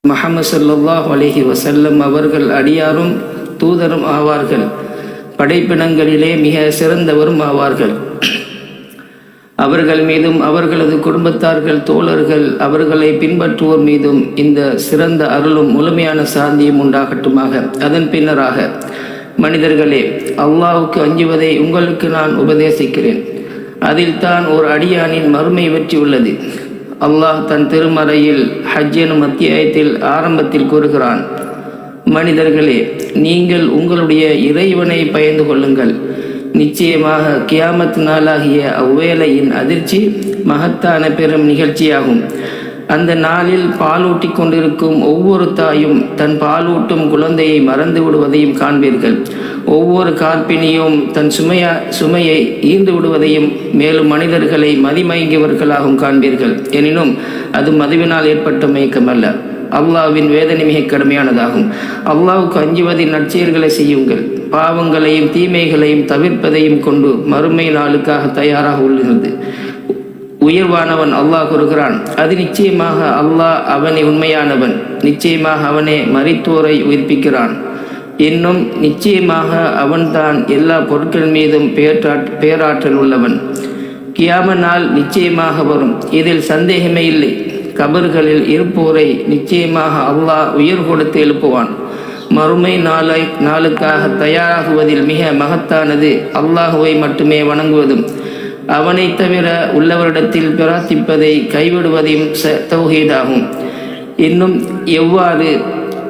முஹம்மது ஸல்லல்லாஹு அலைஹி வஸல்லம் அவர்கள் அடியாரும் தூதரும் ஆவார்கள். படைப்பினங்களிலே மிக சிறந்தவரும் ஆவார்கள். அவர்கள் மீதும் அவர்களது குடும்பத்தார்கள், தோழர்கள், அவர்களை பின்பற்றுவோர் மீதும் இந்த சிறந்த அருளும் முழுமையான சாந்தியும் உண்டாகட்டுமாக. அதன் பின்னராக, மனிதர்களே, அல்லாஹ்வுக்கு அஞ்சுவதை உங்களுக்கு நான் உபதேசிக்கிறேன். அதில் தான் ஒரு அடியானின் மறுமை வெற்றி உள்ளது. அல்லாஹ் தன் திருமறையில் ஹஜ் எனும் அத்தியாயத்தில் ஆரம்பத்தில் கூறுகிறான், மனிதர்களே, நீங்கள் உங்களுடைய இறைவனை பயந்து கொள்ளுங்கள். நிச்சயமாக கியாமத் நாளாகிய அவ்வேளையின் அதிர்ச்சி மகத்தான பெரும் நிகழ்ச்சியாகும். அந்த நாளில் பாலூட்டி கொண்டிருக்கும் ஒவ்வொரு தாயும் தன் பாலூட்டும் குழந்தையை மறந்து விடுவதையும் காண்பீர்கள். ஒவ்வொரு கார்ப்பிணியும் தன் சுமையை ஈர்ந்து விடுவதையும், மேலும் மனிதர்களை மதிமயங்கியவர்களாகவும் காண்பீர்கள். எனினும் அது மதுவினால் ஏற்பட்ட மயக்கம் அல்ல. அல்லாஹ்வின் வேதனை மிக கடுமையானதாகும். அல்லாஹ்வுக்கு அஞ்சுவதின் நற்செயல்களை செய்யுங்கள். பாவங்களையும் தீமைகளையும் தவிர்ப்பதையும் கொண்டு மறுமை நாளுக்காக தயாராக உள்ளது. உயர்வானவன் அல்லாஹ் கூறுகிறான், அது நிச்சயமாக அல்லாஹ் அவனே உண்மையானவன். நிச்சயமாக அவனே மரித்தோரை உயிர்ப்பிக்கிறான். இன்னும் நிச்சயமாக அவன்தான் எல்லா பொருட்கள் மீதும் பேராற்றல் உள்ளவன். கியாம நாள் நிச்சயமாக வரும், இதில் சந்தேகமே இல்லை. கபர்களில் இருப்போரை நிச்சயமாக அல்லாஹ் உயிர் கொடுத்து எழுப்புவான். மறுமை நாளுக்காக தயாராகுவதில் மிக மகத்தானது அல்லாஹுவை மட்டுமே வணங்குவதும் அவனை தவிர உள்ளவரிடத்தில் பிரார்த்திப்பதை கைவிடுவதையும் தௌஹீதாகும். இன்னும் எவ்வாறு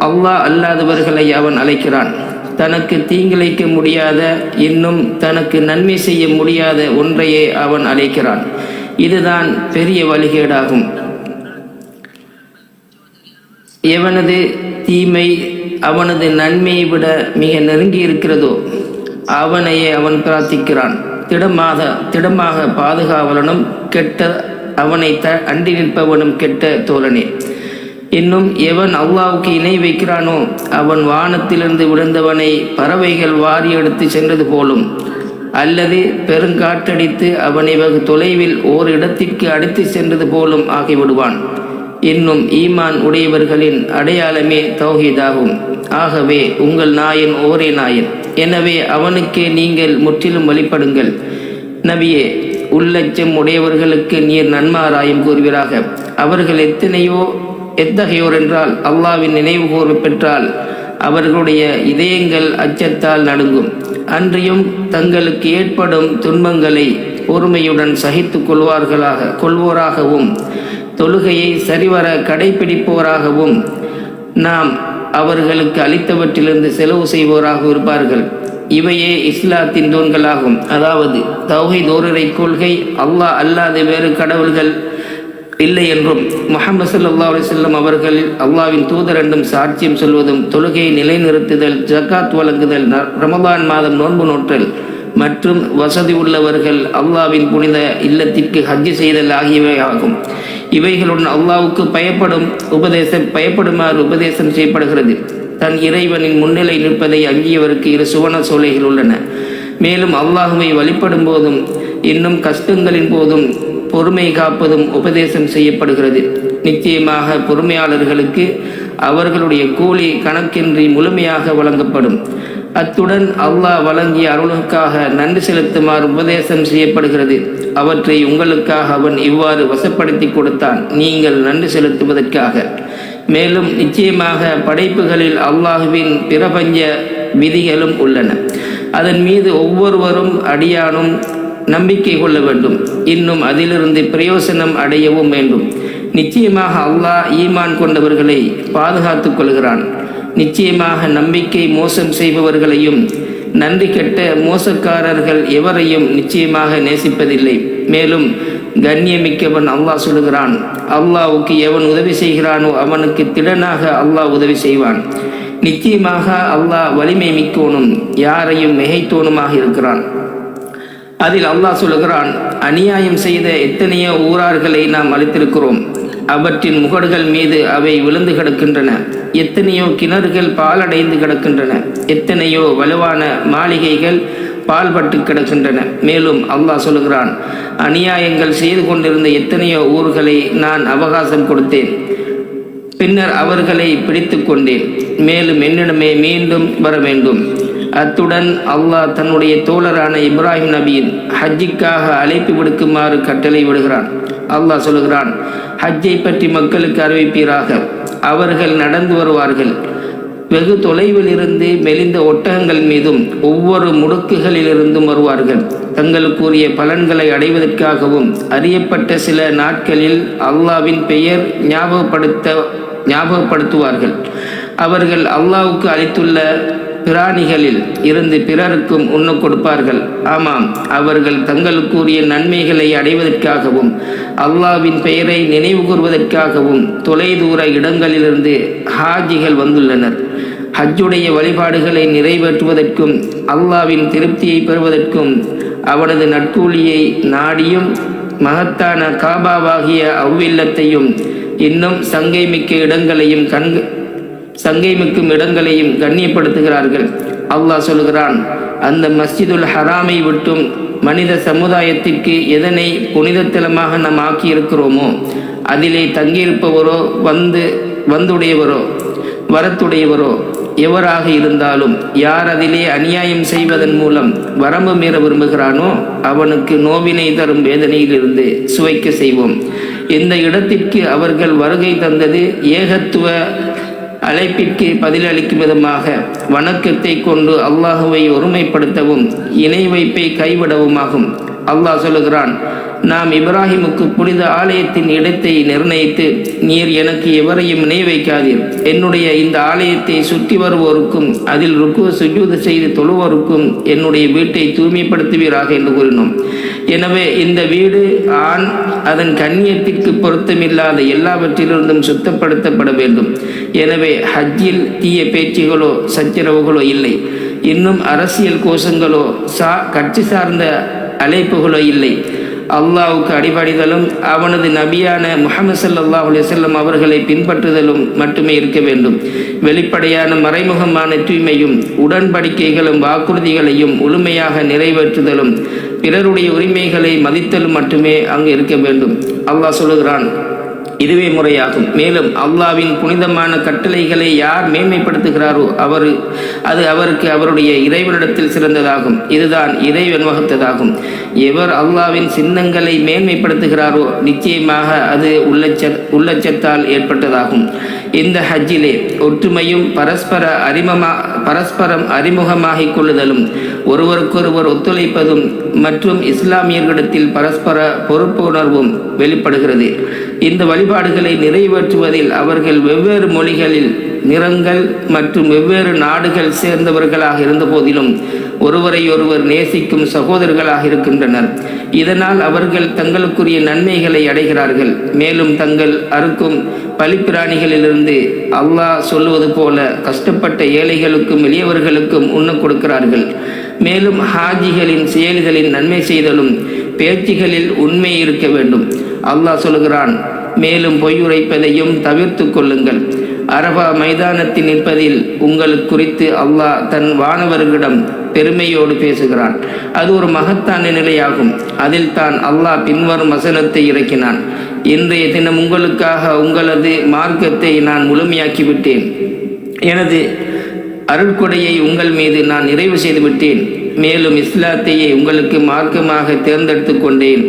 அல்லாஹ் அல்லாதவர்களை அவன் அழைக்கிறான். தனக்கு தீங்கிழைக்க முடியாத, இன்னும் தனக்கு நன்மை செய்ய முடியாத ஒன்றையே அவன் அழைக்கிறான். இதுதான் பெரிய வழிகேடாகும். எவனது தீமை அவனது நன்மையை விட மிக நெருங்கி இருக்கிறதோ அவனையே அவன் பிரார்த்திக்கிறான். திடமாக பாதுகாவலனும் கெட்ட, அவனை அண்டி நிற்பவனும் கெட்ட தோழனே. இன்னும் எவன் அல்லாஹ்வுக்கு இணை வைக்கிறானோ அவன் வானத்திலிருந்து விழுந்தவனை பறவைகள் வாரி எடுத்து சென்றது போலும், அல்லது பெருங்காற்றடித்து அவனை வெகு தொலைவில் ஓர் இடத்திற்கு அடித்து சென்றது போலும் ஆகிவிடுவான். இன்னும் ஈமான் உடையவர்களின் அடையாளமே தௌஹீதாகும். ஆகவே உங்கள் நாயன் ஓரே நாயன், எனவே அவனுக்கே நீங்கள் முற்றிலும் வழிபடுங்கள். நபியே, உள்ளச்சம் உடையவர்களுக்கு நீர் நன்மாராயம் கூறுவீராக. அவர்கள் எத்தகையோர் என்றால், அல்லாஹ்வின் நினைவு கூர்வு பெற்றால் அவர்களுடைய இதயங்கள் அச்சத்தால் நடுங்கும். அன்றியும் தங்களுக்கு ஏற்படும் துன்பங்களை பொறுமையுடன் சகித்து கொள்வோராகவும் தொழுகையை சரிவர கடைபிடிப்போராகவும் நாம் அவர்களுக்கு அளித்தவற்றிலிருந்து செலவு செய்வோராக இருப்பார்கள். இவையே இஸ்லாத்தின் தூண்களாகும். அதாவது தௌஹீத் ஓரிரை கொள்கை, அல்லாஹ் அல்லாத வேறு கடவுள்கள் இல்லை என்றும், முஹம்மது ஸல்லல்லாஹு அலைஹி வஸல்லம் அவர்கள் அல்லாஹ்வின் தூதர் என்றும் சாட்சியம் சொல்வதும், தொழுகையை நிலைநிறுத்துதல், ஜக்காத் வழங்குதல், ரமலான் மாதம் நோன்பு நோற்றல் மற்றும் வசதி உள்ளவர்கள் அல்லாஹ்வின் புனித இல்லத்திற்கு ஹஜ் செய்தல் ஆகியவை ஆகும். இவைகளுடன் அல்லாஹ்வுக்கு பயப்படுமாறு உபதேசம் செய்யப்படுகிறது. தன் இறைவனின் முன்னிலை நிற்பதை அங்கியவருக்கு 2 சுவன சோலைகள் உள்ளன. மேலும் அல்லாஹுவை வழிபடும் போதும் இன்னும் கஷ்டங்களின் போதும் பொறுமை காப்பதும் உபதேசம் செய்யப்படுகிறது. நிச்சயமாக பொறுமையாளர்களுக்கு அவர்களுடைய கூலி கணக்கின்றி முழுமையாக வழங்கப்படும். அத்துடன் அல்லாஹ் வழங்கிய அருளுக்காக நன்றி செலுத்துமாறு உபதேசம் செய்யப்படுகிறது. அவற்றை உங்களுக்காக அவன் இவ்வாறு வசப்படுத்தி கொடுத்தான், நீங்கள் நன்றி செலுத்துவதற்காக. மேலும் நிச்சயமாக படைப்புகளில் அல்லாஹுவின் பிரபஞ்ச விதிகளும் உள்ளன. அதன் மீது ஒவ்வொருவரும் அடியானும் நம்பிக்கை கொள்ள வேண்டும். இன்னும் அதிலிருந்து பிரயோசனம் அடையவும் வேண்டும். நிச்சயமாக அல்லாஹ் ஈமான் கொண்டவர்களை பாதுகாத்துக் கொள்கிறான். நிச்சயமாக நம்பிக்கை மோசம் செய்பவர்களையும் நன்றி கெட்ட மோசக்காரர்கள் எவரையும் நிச்சயமாக நேசிப்பதில்லை. மேலும் கண்ணியமிக்கவன் அல்லாஹ் சொல்லுகிறான், அல்லாஹ்வுக்கு எவன் உதவி செய்கிறானோ அவனுக்கு திடனாக அல்லாஹ் உதவி செய்வான். நிச்சயமாக அல்லாஹ் வலிமை மிக்கோனும் யாரையும் மிகைத்தோனுமாக இருக்கிறான். அதில் அல்லாஹ் சொல்லுகிறான், அநியாயம் செய்த எத்தனையோ ஊரார்களை நாம் அளித்திருக்கிறோம். அவற்றின் முகடுகள் மீது அவை விழுந்து கிடக்கின்றன. எத்தனையோ கிணறுகள் பாலடைந்து கிடக்கின்றன. எத்தனையோ வலுவான மாளிகைகள் பால்பட்டு கிடக்கின்றன. மேலும் அல்லாஹ் சொல்லுகிறான், அநியாயங்கள் செய்து கொண்டிருந்த எத்தனையோ ஊர்களை நான் அவகாசம் கொடுத்தேன். பின்னர் அவர்களை பிடித்து கொண்டேன். மேலும் என்னிடமே மீண்டும் வர வேண்டும். அத்துடன் அல்லாஹ் தன்னுடைய தோழரான இப்ராஹிம் நபியின் ஹஜ்ஜிக்காக அழைப்பு விடுக்குமாறு கட்டளை விடுகிறான். அல்லாஹ் சொல்கிறான், ஹஜ்ஜை பற்றி மக்களுக்கு அறிவிப்பீராக. அவர்கள் நடந்து வருவார்கள். வெகு தொலைவில் இருந்து மெலிந்த ஒட்டகங்கள் மீதும் ஒவ்வொரு முடுக்குகளிலிருந்தும் வருவார்கள். தங்களுக்குரிய பலன்களை அடைவதற்காகவும் அறியப்பட்ட சில நாட்களில் அல்லாஹ்வின் பெயர் ஞாபகப்படுத்துவார்கள். அவர்கள் அல்லாஹ்வுக்கு அளித்துள்ள பிராணிகளில் இருந்து பிறருக்கும் உண்ண கொடுப்பார்கள். ஆமாம், அவர்கள் தங்களுக்குரிய நன்மைகளை அடைவதற்காகவும் அல்லாஹ்வின் பெயரை நினைவு கூறுவதற்காகவும் தொலைதூர இடங்களிலிருந்து ஹாஜிகள் வந்துள்ளனர். ஹஜ்ஜுடைய வழிபாடுகளை நிறைவேற்றுவதற்கும் அல்லாஹ்வின் திருப்தியை பெறுவதற்கும் அவனது நட்கூலியை நாடியும் மகத்தான காபாவாகிய அவ்வில்லத்தையும் இன்னும் சங்கைமிக்கும் இடங்களையும் கண்ணியப்படுத்துகிறார்கள். அல்லாஹ் சொல்கிறான், அந்த மஸ்ஜிதுல் ஹராமை விட்டும் மனித சமுதாயத்திற்கு எதனை புனிதத்தலமாக நாம் ஆக்கியிருக்கிறோமோ அதிலே தங்கியிருப்பவரோ வந்துடையவரோ வரத்துடையவரோ எவராக இருந்தாலும் யார் அதிலே அநியாயம் செய்வதன் மூலம் வரம்பு மீற விரும்புகிறானோ அவனுக்கு நோவினை தரும் வேதனையிலிருந்து சுவைக்க செய்வோம். இந்த இடத்திற்கு அவர்கள் வருகை தந்தது ஏகத்துவ அழைப்பிற்கு பதிலளிக்கும் விதமாக வணக்கத்தை கொண்டு அல்லாஹுவை ஒருமைப்படுத்தவும் இணை வைப்பை கைவிடவுமாகும். அல்லாஹ் சொல்லுகிறான், நாம் இப்ராஹிமுக்கு புனித ஆலயத்தின் இடத்தை நிர்ணயித்து, நீர் எனக்கு எவரையும் இணை வைக்காதீர், என்னுடைய இந்த ஆலயத்தை சுற்றி வருவோருக்கும் அதில் ருக்கு சுஜூது செய்து தொழுவோருக்கும் என்னுடைய வீட்டை தூய்மைப்படுத்துவீராக என்று கூறினோம். எனவே இந்த வீடு ஆண் அதன் கண்ணியத்திற்கு பொருத்தமில்லாத எல்லாவற்றிலிருந்தும் சுத்தப்படுத்தப்பட வேண்டும். எனவே ஹஜ்ஜில் தீய பேச்சுகளோ சச்சரவுகளோ இல்லை. இன்னும் அரசியல் கோஷங்களோ கட்சி சார்ந்த அழைப்புகளோ இல்லை. அல்லாஹ்வுக்கு அடிபணிதலும் அவனது நபியான முஹம்மது ஸல்லல்லாஹு அலைஹி வஸல்லம் அவர்களை பின்பற்றுதலும் மட்டுமே இருக்க வேண்டும். வெளிப்படையான மறைமுகமான தூய்மையும் உடன்படிக்கைகளும் வாக்குறுதிகளையும் முழுமையாக நிறைவேற்றுதலும் பிறருடைய உரிமைகளை மதித்தலும் மட்டுமே அங்கு இருக்க வேண்டும். அல்லாஹ் சொல்லுகிறான், இதுவே முறையாகும். மேலும் அல்லாஹ்வின் புனிதமான கட்டளைகளை யார் மேன்மைப்படுத்துகிறாரோ அது அவருக்கு அவருடைய இறைவனிடத்தில் சிறந்ததாகும். இதுதான் இறைவன் வகுத்ததாகும். எவர் அல்லாஹ்வின் சின்னங்களை மேன்மைப்படுத்துகிறாரோ நிச்சயமாக அது உள்ளச்சத்தால் ஏற்பட்டதாகும். இந்த ஹஜ்ஜிலே ஒற்றுமையும் பரஸ்பரம் அறிமுகமாகிக் கொள்ளுதலும் ஒருவருக்கொருவர் ஒத்துழைப்பதும் மற்றும் இஸ்லாமியர்களிடத்தில் பரஸ்பர பொறுப்புணர்வும் வெளிப்படுகிறது. இந்த வழிபாடுகளை நிறைவேற்றுவதில் அவர்கள் வெவ்வேறு மொழிகளில், நிறங்கள் மற்றும் வெவ்வேறு நாடுகள் சேர்ந்தவர்களாக இருந்த போதிலும் ஒருவரை ஒருவர் நேசிக்கும் சகோதரர்களாக இருக்கின்றனர். இதனால் அவர்கள் தங்களுக்குரிய நன்மைகளை அடைகிறார்கள். மேலும் தங்கள் அறுக்கும் பலிப்பிராணிகளிலிருந்து அல்லாஹ் சொல்வது போல கஷ்டப்பட்ட ஏழைகளுக்கும் எளியவர்களுக்கும் உண்ண கொடுக்கிறார்கள். மேலும் ஹாஜிகளின் செயல்களின் நன்மை செய்தலும் பேச்சுகளில் உண்மை இருக்க வேண்டும். அல்லாஹ் சொல்கிறான், மேலும் பொய்யுரைப்பதையும் தவிர்த்து கொள்ளுங்கள். அரபா மைதானத்தில் நிற்பதில் உங்களுக்கு குறித்து அல்லாஹ் தன் வானவர்களிடம் பெருமையோடு பேசுகிறான். அது ஒரு மகத்தான நிலையாகும். அதில் தான் அல்லாஹ் பின்வரும் வசனத்தை இறக்கினான், இன்றைய தினம் உங்களுக்காக உங்களது மார்க்கத்தை நான் முழுமையாக்கிவிட்டேன். எனது அருட்கொடையை உங்கள் மீது நான் நிறைவு செய்துவிட்டேன். மேலும் இஸ்லாத்தையே உங்களுக்கு மார்க்கமாக தேர்ந்தெடுத்து கொண்டேன்.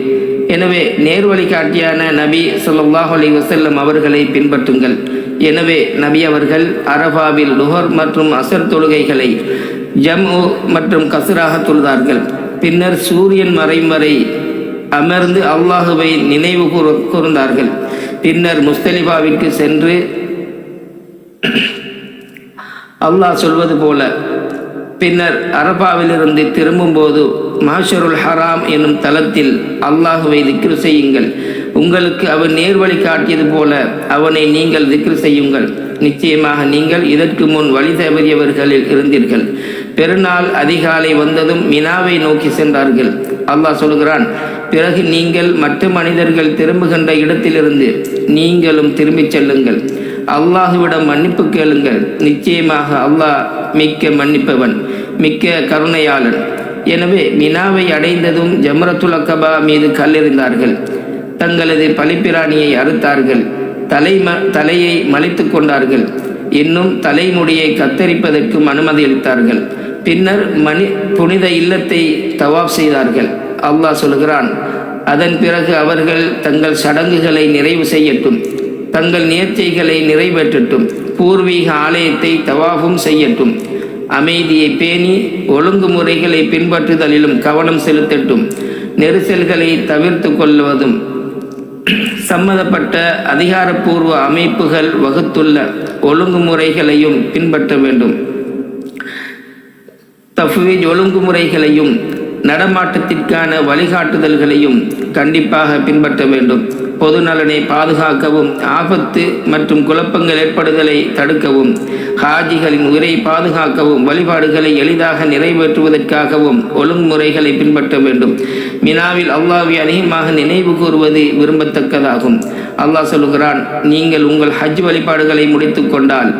எனவே நேர்வழிகாட்டியான நபி ஸல்லல்லாஹு அலைஹி வஸல்லம் அவர்களை பின்பற்றுங்கள். எனவே நபி அவர்கள் அரபாவில் லுஹர் மற்றும் அசர் தொழுகைகளை ஜம்உ மற்றும் கஸ்ராக தொழுதார்கள். பின்னர் சூரியன் மறையும் வரை அமர்ந்து அல்லாஹுவை நினைவு கூர்ந்தார்கள். பின்னர் முஸ்தலிஃபாவிற்கு சென்று அல்லாஹ் சொல்வது போல பின்னர் அரபாவிலிருந்து திரும்பும்போது மாஷருல் ஹராம் என்னும் தலத்தில் அல்லாஹுவை திக்ர் செய்யுங்கள். உங்களுக்கு அவன் நேர்வழி காட்டியது போல அவனை நீங்கள் திக்ர் செய்யுங்கள். நிச்சயமாக நீங்கள் இதற்கு முன் வழி தவறியவர்களில் இருந்தீர்கள். பெருநாள் அதிகாலை வந்ததும் மினாவை நோக்கி சென்றார்கள். அல்லாஹ் சொல்கிறான், பிறகு நீங்கள் மற்ற மனிதர்கள் திரும்புகின்ற இடத்திலிருந்து நீங்களும் திரும்பிச் செல்லுங்கள். அல்லாஹுவிடம் மன்னிப்பு கேளுங்கள். நிச்சயமாக அல்லாஹ் மிக்க மன்னிப்பவன், மிக்க கருணையாளன். எனவே மினாவை அடைந்ததும் ஜம்ரத்துல் அக்கபா மீது கல்லெறிந்தார்கள். தங்களது பலிப்பிராணியை அறுத்தார்கள். தலையை மலித்து கொண்டார்கள். இன்னும் தலைமுடியை கத்தரிப்பதற்கும் அனுமதி அளித்தார்கள். பின்னர் புனித இல்லத்தை தவாப் செய்தார்கள். அல்லாஹ் சொல்கிறான், அதன் பிறகு அவர்கள் தங்கள் சடங்குகளை நிறைவு செய்யட்டும், தங்கள் நேர்ச்சைகளை நிறைவேற்றட்டும், பூர்வீக ஆலயத்தை தவாஃபும் செய்யட்டும், அமைதியை பேணி ஒழுங்குமுறைகளை பின்பற்றுதலிலும் கவனம் செலுத்தட்டும், நெரிசல்களை தவிர்த்து கொள்வதும் சம்மதப்பட்ட அதிகாரப்பூர்வ அமைப்புகள் வகுத்துள்ள ஒழுங்குமுறைகளையும் பின்பற்ற வேண்டும். தஃவீஜ் ஒழுங்குமுறைகளையும் நடமாட்டத்திற்கான வழிகாட்டுதல்களையும் கண்டிப்பாக பின்பற்ற வேண்டும். பொது நலனை பாதுகாக்கவும், ஆபத்து மற்றும் குழப்பங்கள் ஏற்படுதலை தடுக்கவும், ஹாஜிகளின் உயிரை பாதுகாக்கவும், வழிபாடுகளை எளிதாக நிறைவேற்றுவதற்காகவும் ஒழுங்குமுறைகளை பின்பற்ற வேண்டும். மினாவில் அல்லாஹ்வை அதிகமாக நினைவு கூறுவது விரும்பத்தக்கதாகும். அல்லாஹ் சொல்கிறான், நீங்கள் உங்கள் ஹஜ் வழிபாடுகளை முடித்து கொண்டால்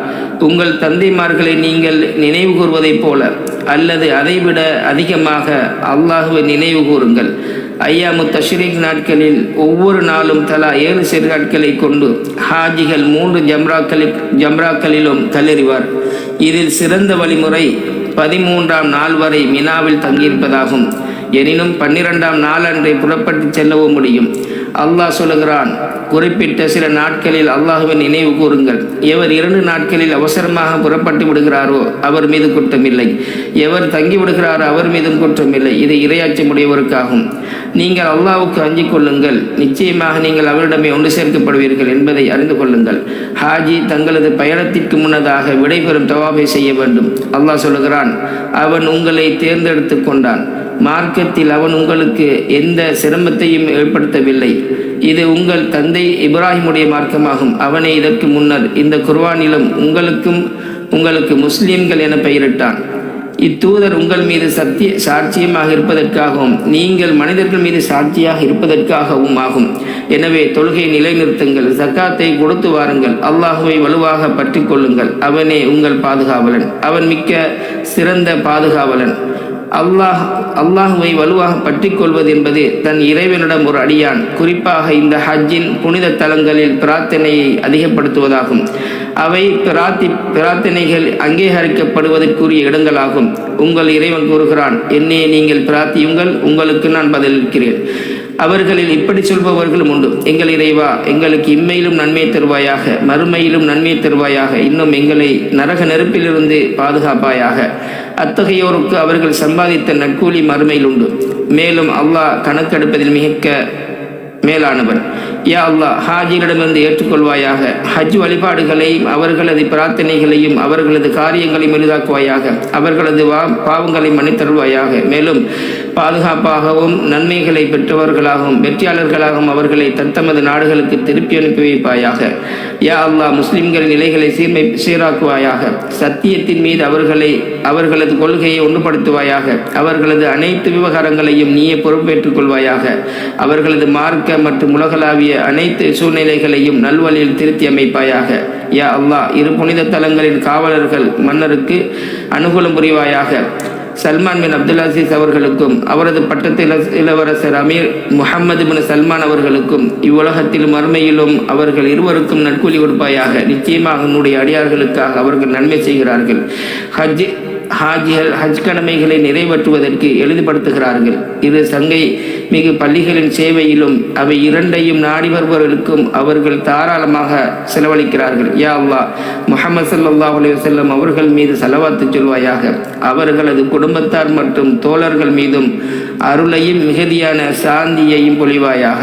உங்கள் தந்தைமார்களை நீங்கள் நினைவு கூறுவதைப் போல அல்லது அதைவிட அதிகமாக அல்லாஹ்வை நினைவு கூறுங்கள். ஐயாமு தஷ்ரீக் நாட்களில் ஒவ்வொரு நாளும் தலா 7 சிறுநாட்களை கொண்டு ஹாஜிகள் 3 ஜம்ராக்களிலும் கல்லெறிவார். இதில் சிறந்த வழிமுறை 13ஆம் நாள் வரை மினாவில் தங்கியிருப்பதாகும். எனினும் 12ஆம் நாள் அன்றை புறப்பட்டு செல்லவும் முடியும். அல்லாஹ் சொல்லுகிறான், குறிப்பிட்ட சில நாட்களில் அல்லாஹ்வை நினைவு கூறுங்கள். எவர் 2 நாட்களில் அவசரமாக புறப்பட்டு விடுகிறாரோ அவர் மீது குற்றமில்லை, எவர் தங்கி விடுகிறாரோ அவர் மீதும் குற்றமில்லை. இது இறையாச்சமுடையவருக்காகும். நீங்கள் அல்லாஹ்வுக்கு அஞ்சிக் கொள்ளுங்கள், நிச்சயமாக நீங்கள் அவரிடமே ஒன்று சேர்க்கப்படுவீர்கள் என்பதை அறிந்து கொள்ளுங்கள். ஹாஜி தங்களது பயணத்திற்கு முன்னதாக விடைபெறும் தவாபை செய்ய வேண்டும். அல்லாஹ் சொல்லுகிறான், அவன் உங்களை தேர்ந்தெடுத்து கொண்டான். மார்க்கத்தில் அவன் உங்களுக்கு எந்த சிரமத்தையும் ஏற்படுத்தவில்லை. இது உங்கள் தந்தை இப்ராஹிமுடைய மார்க்கமாகும். அவனை இதற்கு முன்னர் இந்த குர்ஆனிலும் உங்களுக்கு முஸ்லிம்கள் என பெயரிட்டான். இத்தூதர் உங்கள் மீது சாட்சியமாக இருப்பதற்காகவும் நீங்கள் மனிதர்கள் மீது சாட்சியாக இருப்பதற்காகவும் ஆகும். எனவே தொழுகை நிலைநிறுத்துங்கள், ஜக்காத்தை கொடுத்து வாருங்கள், அல்லாஹுவை வலுவாக பற்றி கொள்ளுங்கள். அவனே உங்கள் பாதுகாவலன், அவன் மிக்க சிறந்த பாதுகாவலன். அல்லாஹுவை வலுவாக பற்றி கொள்வது என்பது தன் இறைவனிடம் ஒரு அடியான் குறிப்பாக இந்த ஹஜ்ஜின் புனித தலங்களில் பிரார்த்தனையை அதிகப்படுத்துவதாகும். அவை பிரார்த்தனைகள் அங்கீகரிக்கப்படுவதற்குரிய இடங்களாகும். உங்கள் இறைவன் கூறுகிறான், என்னே நீங்கள் பிரார்த்தியுங்கள், உங்களுக்கு நான் பதிலளிக்கிறேன். அவர்களில் இப்படி சொல்பவர்களும் உண்டு, எங்கள் இறைவா, எங்களுக்கு இம்மையிலும் நன்மை தருவாயாக, மறுமையிலும் நன்மை தருவாயாக, இன்னும் எங்களை நரக நெருப்பிலிருந்து பாதுகாப்பாயாக. அத்தகையோருக்கு அவர்கள் சம்பாதித்த நற்கூலி மறுமையில் உண்டு. மேலும் அல்லாஹ் கணக்கெடுப்பதில் மிக மேலானவன். யா அல்லாஹ், ஹாஜிகளிடமிருந்து ஏற்றுக்கொள்வாயாக. ஹஜ் வழிபாடுகளையும் அவர்களது பிரார்த்தனைகளையும் அவர்களது காரியங்களையும் எளிதாக்குவாயாக. அவர்களது பாவங்களை மன்னித்தருள்வாயாக. மேலும் பாதுகாப்பாகவும் நன்மைகளை பெற்றவர்களாகவும் வெற்றியாளர்களாகவும் அவர்களை தத்தமது நாடுகளுக்கு திருப்பி அனுப்பி வைப்பாயாக. யா அல்லாஹ், முஸ்லிம்களின் நிலைகளை சீராக்குவாயாக. சத்தியத்தின் மீது அவர்களது கொள்கையை ஒன்றுபடுத்துவாயாக. அவர்களது அனைத்து விவகாரங்களையும் நீயே பொறுப்பேற்றுக் கொள்வாயாக. அவர்களது மார்க்க மற்றும் உலகளாவிய அனைத்து சூழ்நிலைகளையும் நல்வழியில் திருத்தி அமைப்பாயாக. யா அல்லாஹ், இரு புனித தலங்களின் காவலர்கள் மன்னருக்கு அனுகூலம் புரிவாயாக. சல்மான் பின் அப்துல் அசீஸ் அவர்களுக்கும் அவரது பட்டத்து இளவரசர் அமீர் முஹம்மது பின் சல்மான் அவர்களுக்கும் இவ்வுலகத்திலும் மறுமையிலும் அவர்கள் இருவருக்கும் நற்கூலி கொடுப்பாயாக. நிச்சயமாக உன்னுடைய அடியார்களுக்காக அவர்கள் நன்மை செய்கிறார்கள். ஹாஜிகள் ஹஜ் கடமைகளை நிறைவேற்றுவதற்கு எளிதுபடுத்துகிறார்கள். இரு சங்கை மிகு பள்ளிகளின் சேவையிலும் அவை இரண்டையும் நாடி வருபவர்களுக்கும் அவர்கள் தாராளமாக செலவழிக்கிறார்கள். யா அல்லாஹ், முஹம்மது ஸல்லல்லாஹு அலைஹி வஸல்லம் அவர்கள் மீது ஸலவாத்து சொல்வாயாக. அவர்களது குடும்பத்தார் மற்றும் தோழர்கள் மீதும் அருளையும் மிகுதியான சாந்தியையும் பொழிவாயாக.